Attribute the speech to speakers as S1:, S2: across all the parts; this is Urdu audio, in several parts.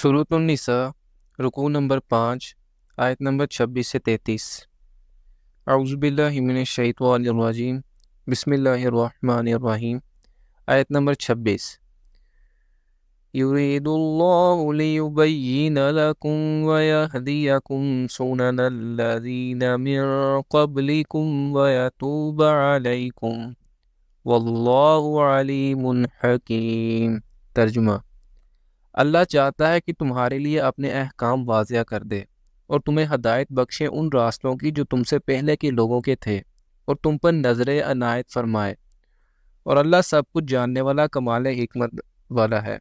S1: سورۃ النساء رکوع نمبر 5 آیت نمبر 26 سے 33۔ اعوذ باللہ من الشیطان الرجیم، بسم اللہ الرحمن الرحیم۔ آیت نمبر 26۔ یرید اللہ لیبین لکم ویہدیکم سنن الذین من قبلکم ویتوب علیکم واللہ علیم حکیم۔ ترجمہ: اللہ چاہتا ہے کہ تمہارے لیے اپنے احکام واضح کر دے اور تمہیں ہدایت بخشے ان راستوں کی جو تم سے پہلے کے لوگوں کے تھے، اور تم پر نظر عنایت فرمائے، اور اللہ سب کچھ جاننے والا کمال حکمت والا ہے۔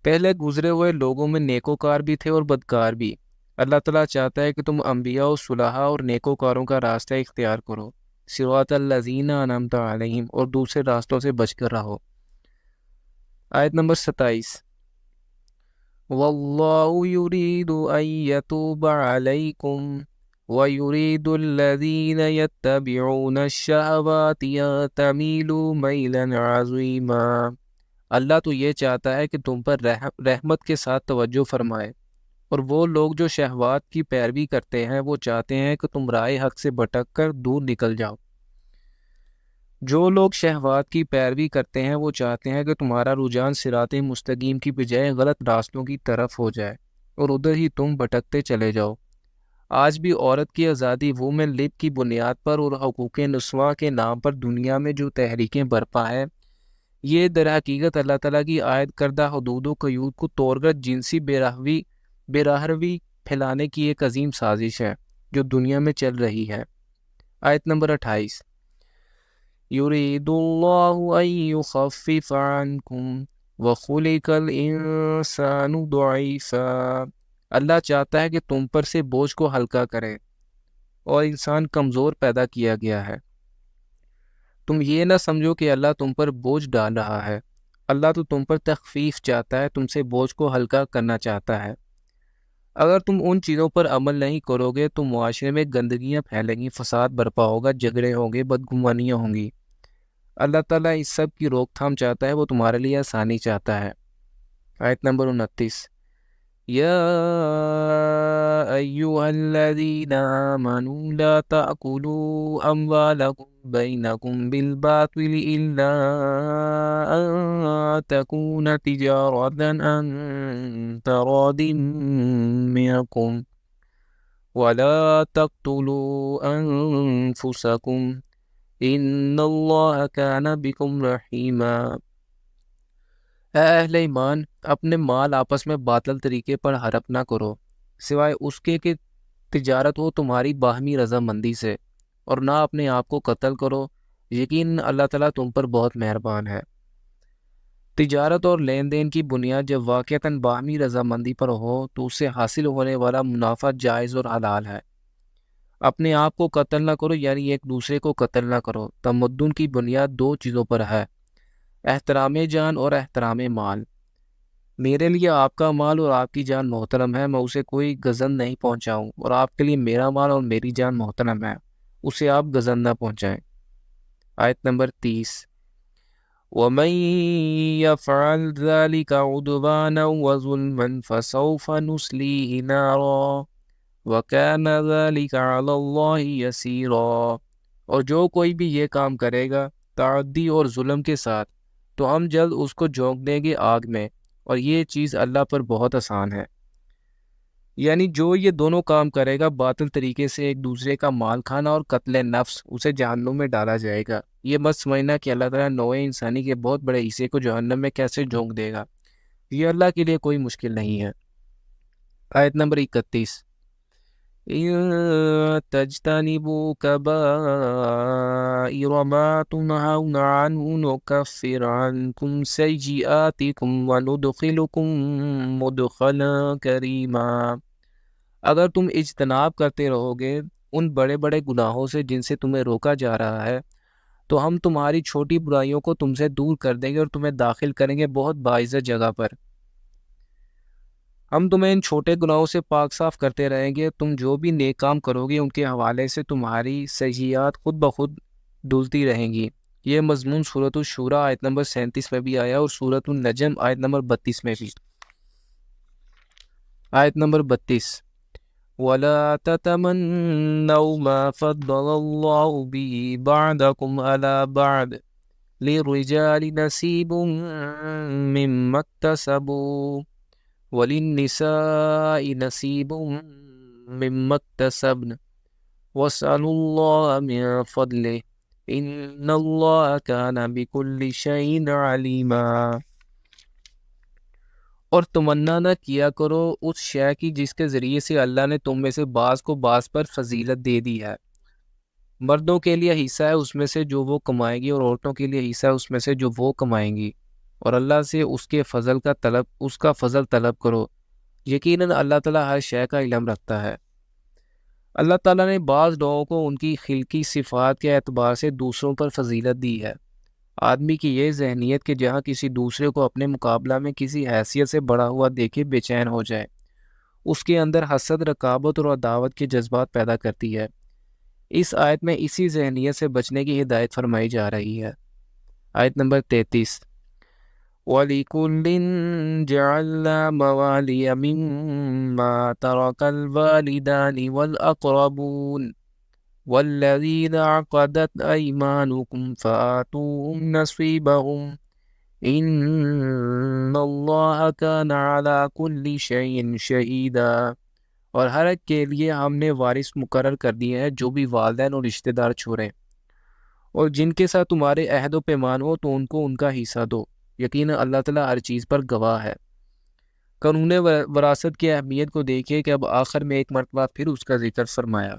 S1: پہلے گزرے ہوئے لوگوں میں نیکوکار بھی تھے اور بدکار بھی۔ اللہ تعالیٰ چاہتا ہے کہ تم انبیاء و صلحاء اور نیکوکاروں کا راستہ اختیار کرو، صراط الذین انعمت علیہم، اور دوسرے راستوں سے بچ کر رہو۔ آیت نمبر 27۔ واللہ یرید ان یتوب علیکم ویرید الذین یتبعون الشہوات ان تمیلوا میلا عظیما۔ اللہ تو یہ چاہتا ہے کہ تم پر رحمت کے ساتھ توجہ فرمائے، اور وہ لوگ جو شہوات کی پیروی کرتے ہیں وہ چاہتے ہیں کہ تم راہ حق سے بھٹک کر دور نکل جاؤ۔ جو لوگ شہوات کی پیروی کرتے ہیں وہ چاہتے ہیں کہ تمہارا رجحان صراط مستقیم کی بجائے غلط راستوں کی طرف ہو جائے اور ادھر ہی تم بھٹکتے چلے جاؤ۔ آج بھی عورت کی آزادی وومن لب کی بنیاد پر اور حقوق نسواں کے نام پر دنیا میں جو تحریکیں برپا ہے، یہ در حقیقت اللہ تعالیٰ کی عائد کردہ حدود و قیود کو توڑ کر جنسی بے راہروی پھیلانے کی ایک عظیم سازش ہے جو دنیا میں چل رہی ہے۔ آیت نمبر 28۔ یرید اللہ ان یخفف عنکم وخلق الانسان ضعیفا۔ اللہ چاہتا ہے کہ تم پر سے بوجھ کو ہلکا کرے، اور انسان کمزور پیدا کیا گیا ہے۔ تم یہ نہ سمجھو کہ اللہ تم پر بوجھ ڈال رہا ہے، اللہ تو تم پر تخفیف چاہتا ہے، تم سے بوجھ کو ہلکا کرنا چاہتا ہے۔ اگر تم ان چیزوں پر عمل نہیں کرو گے تو معاشرے میں گندگیاں پھیلیں گی، فساد برپا ہوگا، جھگڑے ہوں گے، بدگمانیاں ہوں گی۔ اللہ تعالیٰ اس سب کی روک تھام چاہتا ہے، وہ تمہارے لیے آسانی چاہتا ہے۔ آیت نمبر 29۔ یا ایہا الذین آمنوا لا تأکلوا اموالکم بینکم بالباطل الا ان تکون تجارۃ عن تراض منکم ولا تقتلوا انفسکم ان اللہ کان بکم رحیما۔ اے اہل ایمان، اپنے مال آپس میں باطل طریقے پر ہڑپ نہ کرو، سوائے اس کے کہ تجارت ہو تمہاری باہمی رضامندی سے، اور نہ اپنے آپ کو قتل کرو، یقین اللہ تعالیٰ تم پر بہت مہربان ہے۔ تجارت اور لین دین کی بنیاد جب واقعتاً باہمی رضامندی پر ہو تو اس سے حاصل ہونے والا منافع جائز اور حلال ہے۔ اپنے آپ کو قتل نہ کرو، یعنی ایک دوسرے کو قتل نہ کرو۔ تمدن کی بنیاد دو چیزوں پر ہے، احترام جان اور احترام مال۔ میرے لیے آپ کا مال اور آپ کی جان محترم ہے، میں اسے کوئی گزن نہیں پہنچاؤں، اور آپ کے لیے میرا مال اور میری جان محترم ہے، اسے آپ گزن نہ پہنچائیں۔ آیت نمبر 30۔ وَمَن يَفْعَلْ ذَلِكَ عُدْوَانًا وَظُلْمًا فَسَوْفَ نُصْلِيهِ نَارًا وَكَانَ ذَلِكَ عَلَى اللَّهِ يَسِيرًا۔ اور جو کوئی بھی یہ کام کرے گا تعدی اور ظلم کے ساتھ تو ہم جلد اس کو جھونک دیں گے آگ میں، اور یہ چیز اللہ پر بہت آسان ہے۔ یعنی جو یہ دونوں کام کرے گا، باطل طریقے سے ایک دوسرے کا مال کھانا اور قتل نفس، اسے جہنم میں ڈالا جائے گا۔ یہ مت سمجھنا کہ اللہ تعالیٰ نوع انسانی کے بہت بڑے حصے کو جہنم میں کیسے جھونک دے گا، یہ اللہ کے لیے کوئی مشکل نہیں ہے۔ آیت نمبر 31۔ إن تجتنبوا كبائر ما تنهون عنه نكفر عنكم سيئاتكم وندخلكم مدخلا كريما۔ اگر تم اجتناب کرتے رہو گے ان بڑے بڑے گناہوں سے جن سے تمہیں روکا جا رہا ہے، تو ہم تمہاری چھوٹی برائیوں کو تم سے دور کر دیں گے اور تمہیں داخل کریں گے بہت باعزت جگہ پر۔ ہم تمہیں ان چھوٹے گناہوں سے پاک صاف کرتے رہیں گے، تم جو بھی نیک کام کرو گے ان کے حوالے سے تمہاری سیئات خود بخود دھلتی رہیں گی۔ یہ مضمون سورۃ الشورى آیت نمبر 37 میں بھی آیا اور سورۃ النجم آیت نمبر 32 میں بھی۔ آیت نمبر 32، وَلَا تَتَمَنَّوْا مَا فَضَّلَ اللَّهُ بِهِ بَعْضَكُمْ عَلَى بَعْضٍ لِلرِّجَالِ نَصِيبٌ مِّمَّا اكْتَسَبُوا وَلِلنِّسَاءِ نَصِيبٌ مِّمَّا اكْتَسَبْنَ وَاسْأَلُوا اللَّهَ مِن فَضْلِهِ إِنَّ اللَّهَ كَانَ بِكُلِّ شَيْءٍ عَلِيمًا۔ اور تمنا نہ کیا کرو اس شے کی جس کے ذریعے سے اللہ نے تم میں سے بعض کو بعض پر فضیلت دے دی ہے۔ مردوں کے لیے حصہ ہے اس میں سے جو وہ کمائیں گی، اور عورتوں کے لیے حصہ ہے اس میں سے جو وہ کمائیں گی، اور اللہ سے اس کا فضل طلب کرو، یقیناً اللہ تعالیٰ ہر شے کا علم رکھتا ہے۔ اللہ تعالیٰ نے بعض لوگوں کو ان کی خلقی صفات کے اعتبار سے دوسروں پر فضیلت دی ہے۔ آدمی کی یہ ذہنیت کہ جہاں کسی دوسرے کو اپنے مقابلہ میں کسی حیثیت سے بڑا ہوا دیکھے بے چین ہو جائے، اس کے اندر حسد، رقابت اور عداوت کے جذبات پیدا کرتی ہے۔ اس آیت میں اسی ذہنیت سے بچنے کی ہدایت فرمائی جا رہی ہے۔ آیت نمبر 33، وَلِكُلٍّ جَعَلْنَا مَوَالِيَ مِمَّا تَرَكَ الْوَالِدَانِ وَالْأَقْرَبُونَ وَالَّذِينَ عَقَدَتْ أَيْمَانُكُمْ فَآتُوهُمْ نَصِيبَهُمْ إِنَّ اللَّهَ كَانَ عَلَى كُلِّ شَيْءٍ شَهِيدًا۔ اور ہر ایک کے لیے ہم نے وارث مقرر کر دیے ہیں جو بھی والدین اور رشتہ دار چھوڑیں، اور جن کے ساتھ تمہارے عہد و پیمان ہو تو ان کو ان کا حصہ دو، یقیناً اللہ تعالیٰ ہر چیز پر گواہ ہے۔ قانون وراثت کی اہمیت کو دیکھیے کہ اب آخر میں ایک مرتبہ پھر اس کا ذکر فرمایا۔